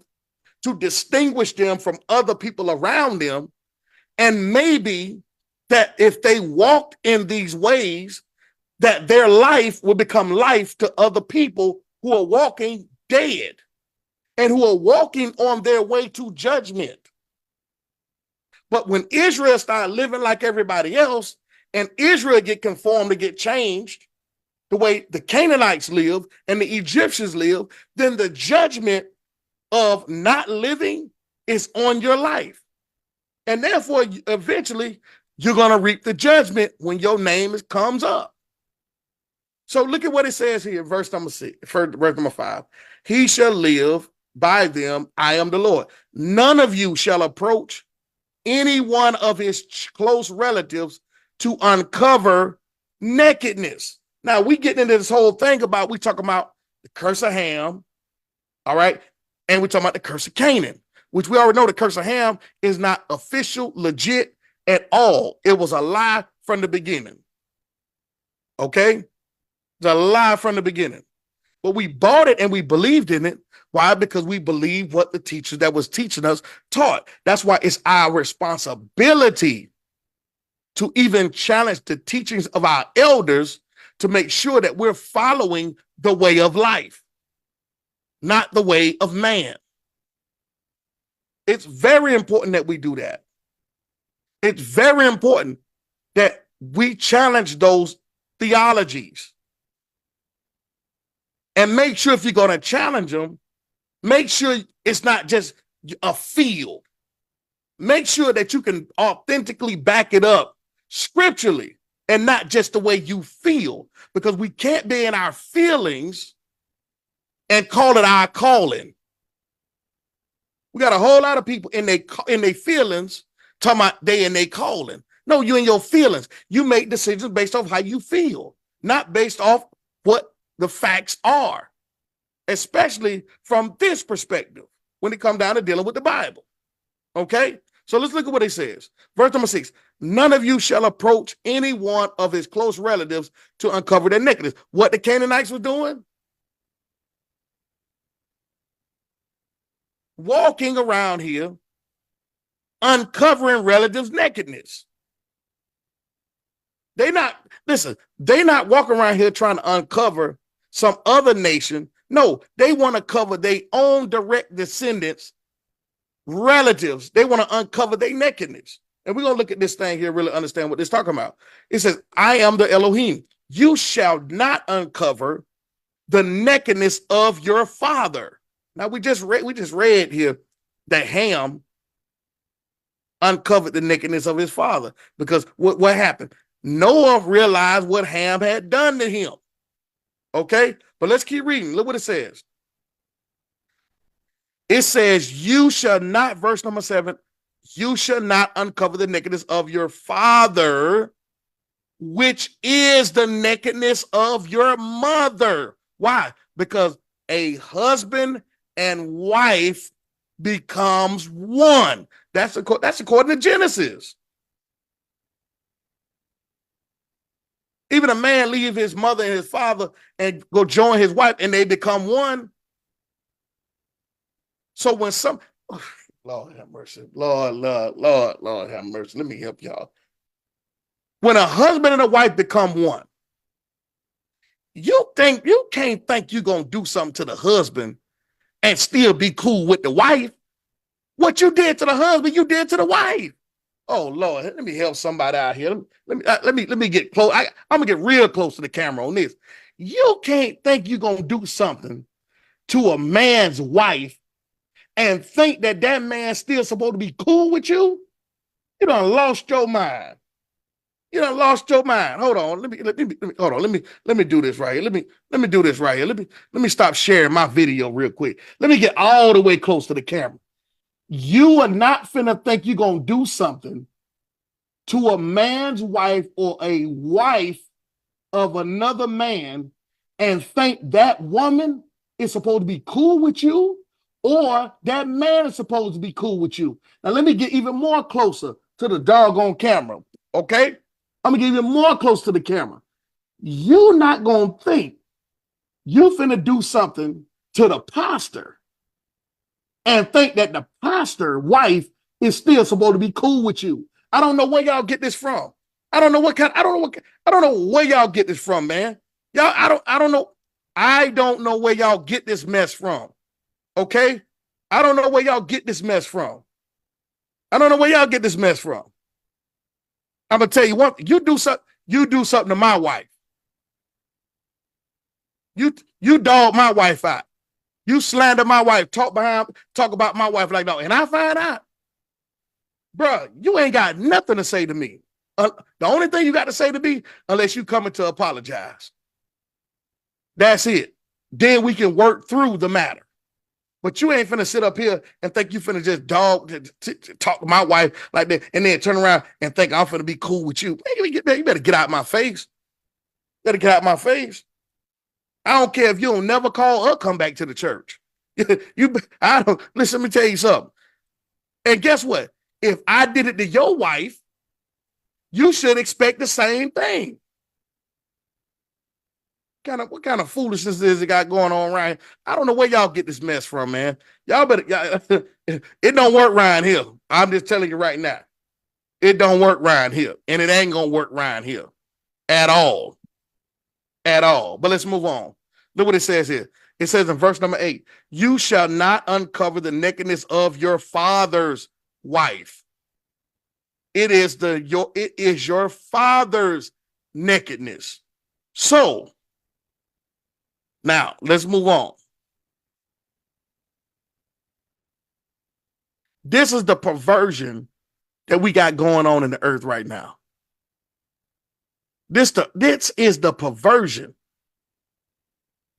to distinguish them from other people around them. And maybe that if they walked in these ways, that their life will become life to other people who are walking dead and who are walking on their way to judgment. But when Israel started living like everybody else, and Israel get conformed to get changed the way the Canaanites live and the Egyptians live, then the judgment of not living is on your life. And therefore, eventually, you're going to reap the judgment when your name comes up. So look at what it says here, verse number 5. He shall live by them. I am the Lord. None of you shall approach any one of his close relatives to uncover nakedness. Now we get into this whole thing about, we talking about the curse of Ham, all right? And we talking about the curse of Canaan, which we already know the curse of Ham is not official, legit at all. It was a lie from the beginning, okay? It's a lie from the beginning. But we bought it and we believed in it. Why? Because we believe what the teacher that was teaching us taught. That's why it's our responsibility to even challenge the teachings of our elders to make sure that we're following the way of life, not the way of man. It's very important that we do that. It's very important that we challenge those theologies. And make sure if you're going to challenge them, make sure it's not just a field. Make sure that you can authentically back it up scripturally and not just the way you feel, because we can't be in our feelings and call it our calling. We got a whole lot of people in their feelings talking about they in their calling. No, you in your feelings. You make decisions based off how you feel, not based off what the facts are, especially from this perspective when it comes down to dealing with the Bible. Okay? So let's look at what it says. Verse number 6. None of you shall approach any one of his close relatives to uncover their nakedness. What the Canaanites were doing? Walking around here, uncovering relatives' nakedness. They not walking around here trying to uncover some other nation. No, they want to cover their own direct descendants, relatives. They want to uncover their nakedness. And we're going to look at this thing here, really understand what this is talking about. It says, I am the Elohim. You shall not uncover the nakedness of your father. Now we just read here that Ham uncovered the nakedness of his father, because what happened? Noah realized what Ham had done to him. Okay, but let's keep reading. Look what it says. It says, you shall not, verse number 7, you shall not uncover the nakedness of your father, which is the nakedness of your mother. Why? Because a husband and wife becomes one. That's according to Genesis. Even a man leave his mother and his father and go join his wife, and they become one. So when Lord have mercy, Lord have mercy. Let me help y'all. When a husband and a wife become one, you can't think you're gonna do something to the husband and still be cool with the wife. What you did to the husband, you did to the wife. Oh Lord, let me help somebody out here. Let me get close. I'm gonna get real close to the camera on this. You can't think you're gonna do something to a man's wife and think that man's still supposed to be cool with you. You done lost your mind. You done lost your mind. Hold on. Let me do this right here. Let me do this right here. Let me stop sharing my video real quick. Let me get all the way close to the camera. You are not finna think you're gonna do something to a man's wife or a wife of another man and think that woman is supposed to be cool with you, or that man is supposed to be cool with you. Now let me get even more closer to the doggone camera, okay? I'm gonna get even more close to the camera. You're not gonna think you finna do something to the pastor and think that the pastor wife is still supposed to be cool with you. I don't know where y'all get this from. I don't know where y'all get this from, man. Y'all, I don't know. I don't know where y'all get this mess from. Okay? I don't know where y'all get this mess from. I'm gonna tell you what, you do something to my wife. You dog my wife out. You slander my wife, talk about my wife like that, and I find out, bro, you ain't got nothing to say to me. The only thing you got to say to me, unless you coming to apologize. That's it. Then we can work through the matter. But you ain't finna sit up here and think you finna just talk to my wife like that, and then turn around and think I'm finna be cool with you. Man, you better get out of my face. I don't care if you don't never call or come back to the church. Listen, let me tell you something. And guess what? If I did it to your wife, you should expect the same thing. What kind of foolishness is it got going on around here? I don't know where y'all get this mess from, man. It don't work around here. I'm just telling you right now. It don't work around here. And it ain't gonna work around here at all. At all. But let's move on. Look what it says here. It says in verse number 8, you shall not uncover the nakedness of your father's wife. It is your father's nakedness. So now let's move on. This is the perversion that we got going on in the earth right now. This is the perversion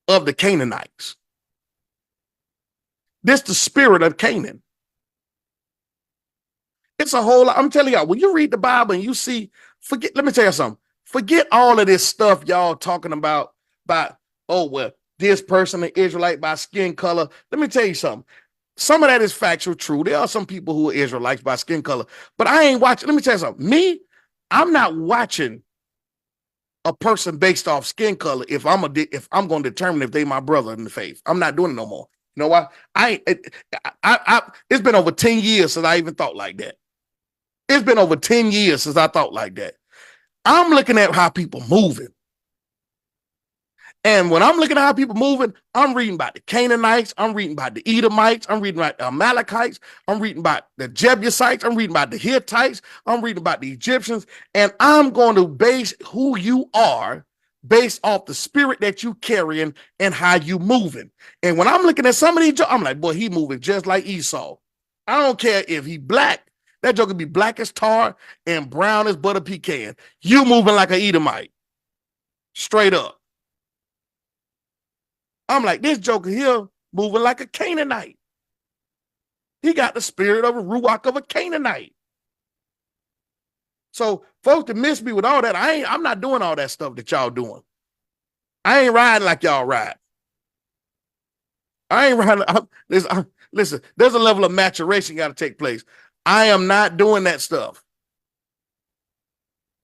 of the Canaanites. This the spirit of Canaan. It's a whole lot. I'm telling y'all, when you read the Bible and you see, let me tell you something. Forget all of this stuff y'all talking about, oh, well, this person, an Israelite by skin color. Let me tell you something. Some of that is factual, true. There are some people who are Israelites by skin color, but I ain't watching. Let me tell you something. I'm not watching a person based off skin color if I'm going to determine if they my brother in the faith. I'm not doing it no more. You know why? It's been over 10 years since I even thought like that. It's been over 10 years since I thought like that. I'm looking at how people moving. And when I'm looking at how people moving, I'm reading about the Canaanites, I'm reading about the Edomites, I'm reading about the Amalekites, I'm reading about the Jebusites, I'm reading about the Hittites, I'm reading about the Egyptians, and I'm going to base who you are based off the spirit that you carrying and how you moving. And when I'm looking at some of these, I'm like, boy, he moving just like Esau. I don't care if he black. That joke could be black as tar and brown as butter pecan. You moving like an Edomite. Straight up. I'm like, this joker here moving like a Canaanite. He got the spirit of a ruach of a Canaanite. So folks that miss me with all that, I'm not doing all that stuff that y'all doing. I ain't riding like y'all ride. I ain't riding. Listen, there's a level of maturation got to take place. I am not doing that stuff.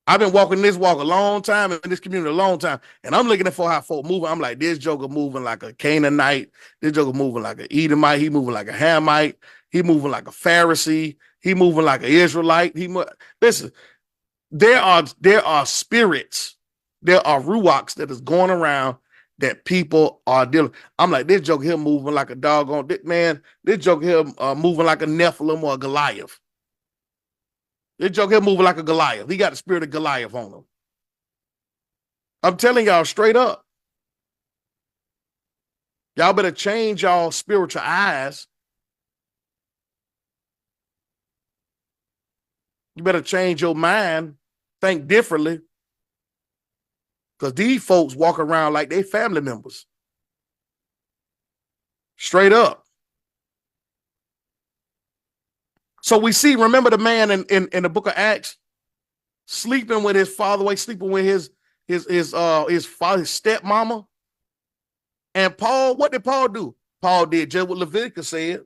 I've been walking this walk a long time in this community a long time, and I'm looking for how folk moving. I'm like, this joker moving like a Canaanite. This joker moving like an Edomite. He moving like a Hamite. He moving like a Pharisee. He moving like an Israelite. Listen, there are spirits, there are ruachs that is going around that people are dealing. I'm like, this joker here moving like a doggone man. This joker here moving like a Nephilim or a Goliath. This joke here moving like a Goliath. He got the spirit of Goliath on him. I'm telling y'all straight up. Y'all better change y'all spiritual eyes. You better change your mind. Think differently. Because these folks walk around like they family members. Straight up. So we see, remember the man in the book of Acts, sleeping with his father, sleeping with his stepmama. And Paul, what did Paul do? Paul did just what Leviticus said.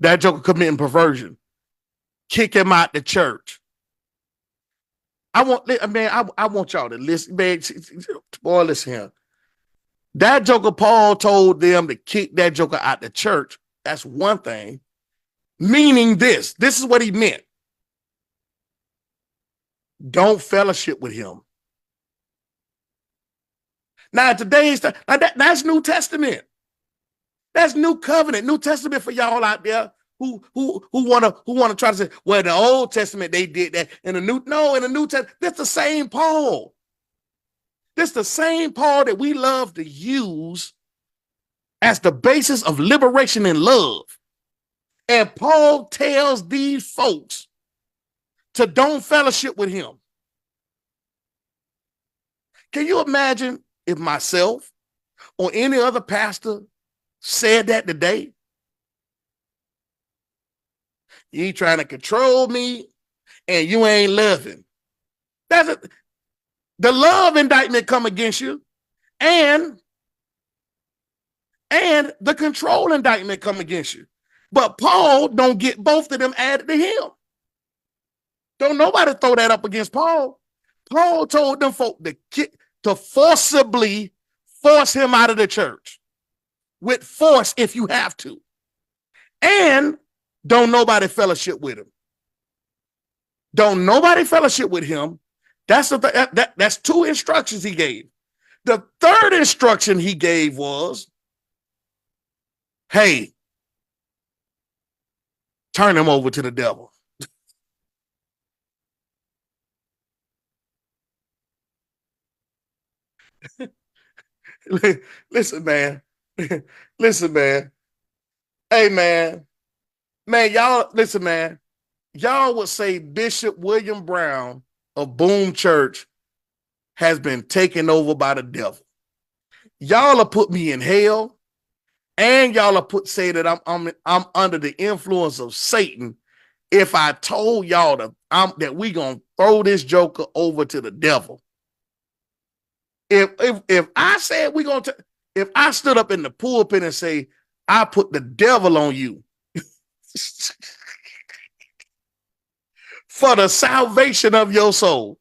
That joker committing perversion. Kick him out the church. I want y'all to listen, man. Boy, listen here. That joker, Paul told them to kick that joker out the church. That's one thing. Meaning this is what he meant. Don't fellowship with him. Now, that's New Testament. That's New Covenant, New Testament for y'all out there who wanna try to say, well, in the Old Testament they did that. In the New Testament, that's the same Paul. This is the same Paul that we love to use as the basis of liberation and love. And Paul tells these folks to don't fellowship with him. Can you imagine if myself or any other pastor said that today? You ain't trying to control me and you ain't loving. The love indictment come against you, and the control indictment come against you. But Paul don't get both of them added to him. Don't nobody throw that up against Paul. Paul told them folk to forcibly force him out of the church with force if you have to. And don't nobody fellowship with him. Don't nobody fellowship with him. That's two instructions he gave. The third instruction he gave was, hey, turn him over to the devil. Listen, man. Listen, man. Hey, man. Man, y'all, listen, man. y'all would say Bishop William Brown of B.O.O.M Church has been taken over by the devil. Y'all will put me in hell, and y'all will say that I'm under the influence of Satan if I told y'all that we gonna throw this joker over to the devil. If I said if I stood up in the pulpit and say I put the devil on you for the salvation of your soul,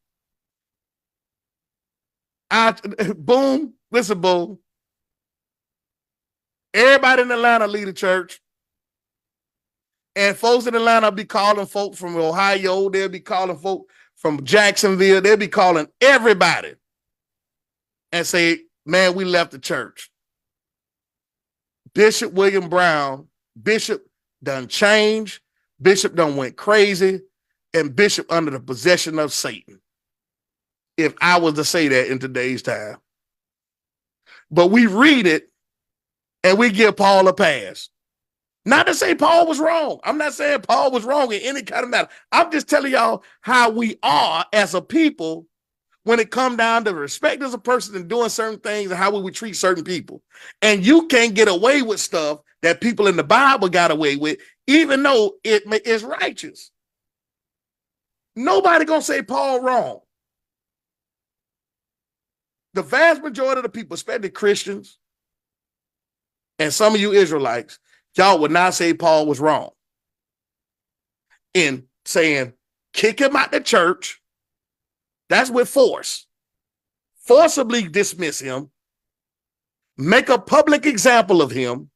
boom, listen, boom. Everybody in Atlanta lead a church. And folks in Atlanta be calling folk from Ohio. They'll be calling folk from Jacksonville. They'll be calling everybody and say, man, we left the church. Bishop William Brown, Bishop done changed. Bishop done went crazy. And Bishop under the possession of Satan. If I was to say that in today's time. But we read it and we give Paul a pass. Not to say Paul was wrong. I'm not saying Paul was wrong in any kind of matter. I'm just telling y'all how we are as a people when it comes down to respect as a person and doing certain things and how we would treat certain people. And you can't get away with stuff that people in the Bible got away with, even though it is righteous. Nobody gonna say Paul wrong. The vast majority of the people, especially Christians and some of you Israelites, y'all would not say Paul was wrong in saying, kick him out the church. That's with force. Forcibly dismiss him. Make a public example of him.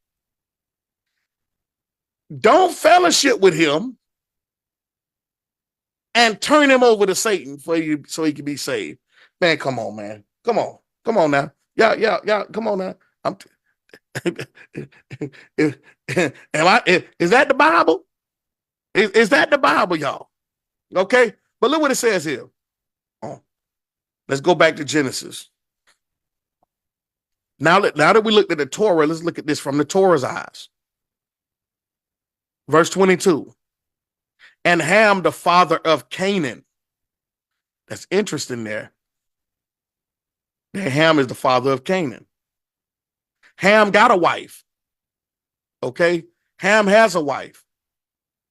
Don't fellowship with him. And turn him over to Satan so he can be saved. Man, come on, man. Come on now. Yeah, come on now. Is that the Bible? Is that the Bible, y'all? Okay, but look what it says here. Oh, let's go back to Genesis. Now that we looked at the Torah, let's look at this from the Torah's eyes. Verse 22. And Ham, the father of Canaan. That's interesting there. That Ham is the father of Canaan. Ham got a wife. Okay? Ham has a wife.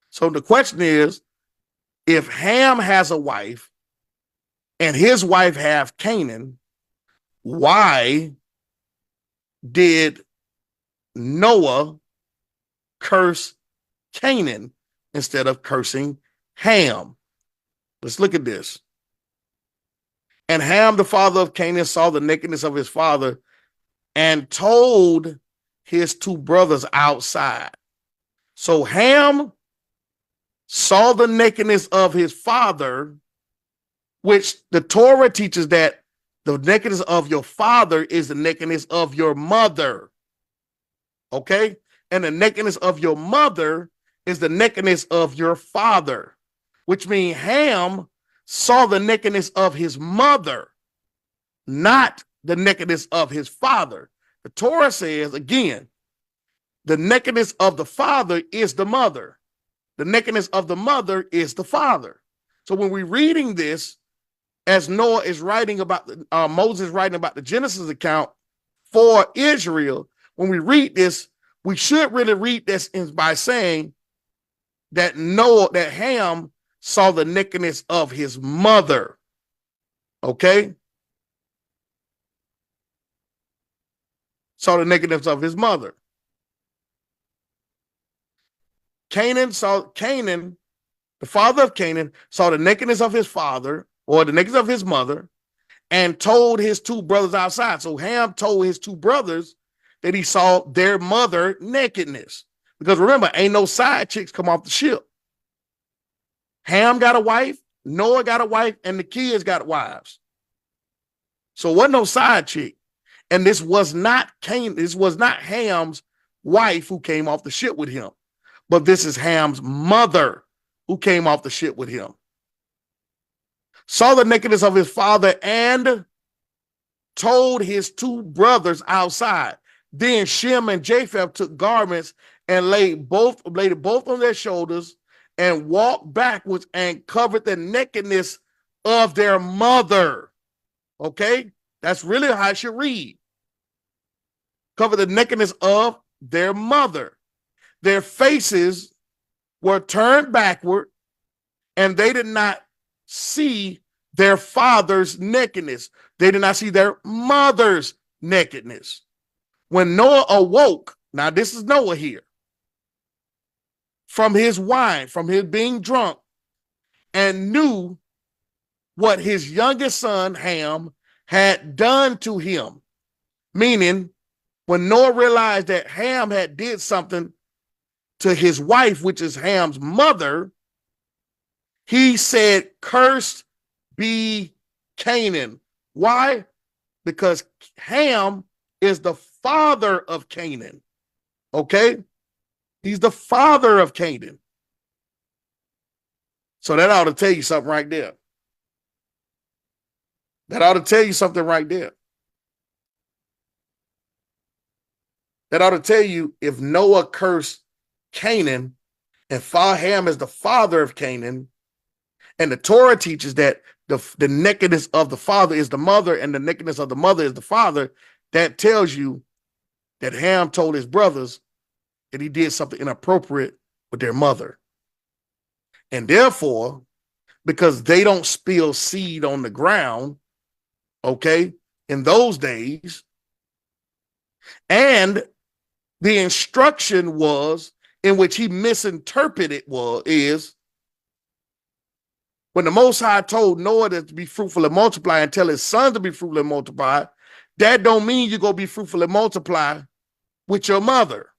So the question is, if Ham has a wife and his wife have Canaan, why did Noah curse Canaan instead of cursing Ham? Let's look at this. And Ham, the father of Canaan, saw the nakedness of his father and told his two brothers outside. So Ham saw the nakedness of his father, which the Torah teaches that the nakedness of your father is the nakedness of your mother. Okay? And the nakedness of your mother is the nakedness of your father, which means Ham saw the nakedness of his mother, not the nakedness of his father. The Torah says, again, the nakedness of the father is the mother. The nakedness of the mother is the father. So when we're reading this, as Noah is writing about, Moses writing about the Genesis account for Israel, when we read this, we should really read this by saying that Ham saw the nakedness of his mother. Okay? Saw the nakedness of his mother. Canaan, the father of Canaan, saw the nakedness of his father or the nakedness of his mother and told his two brothers outside. So Ham told his two brothers that he saw their mother nakedness. Because remember, ain't no side chicks come off the ship. Ham got a wife, Noah got a wife, and the kids got wives. So wasn't no side chick. And this was not Ham's wife who came off the ship with him. But this is Ham's mother who came off the ship with him. Saw the nakedness of his father and told his two brothers outside. Then Shem and Japheth took garments and laid it both on their shoulders and walked backwards and covered the nakedness of their mother. Okay? That's really how it should read. Cover the nakedness of their mother. Their faces were turned backward, and they did not see their father's nakedness. They did not see their mother's nakedness. When Noah awoke, now this is Noah here, from his wine, from his being drunk, and knew what his youngest son, Ham, had done to him. Meaning, when Noah realized that Ham had did something to his wife, which is Ham's mother, he said, "Cursed be Canaan." Why? Because Ham is the father of Canaan. Okay? He's the father of Canaan. So that ought to tell you something right there. That ought to tell you something right there. That ought to tell you, if Noah cursed Canaan and Ham is the father of Canaan, and the Torah teaches that the nakedness of the father is the mother and the nakedness of the mother is the father, that tells you that Ham told his brothers that he did something inappropriate with their mother. And therefore, because they don't spill seed on the ground, okay, in those days, and the instruction was, in which he misinterpreted is, when the Most High told Noah to be fruitful and multiply and tell his sons to be fruitful and multiply, that don't mean you're going to be fruitful and multiply with your mother.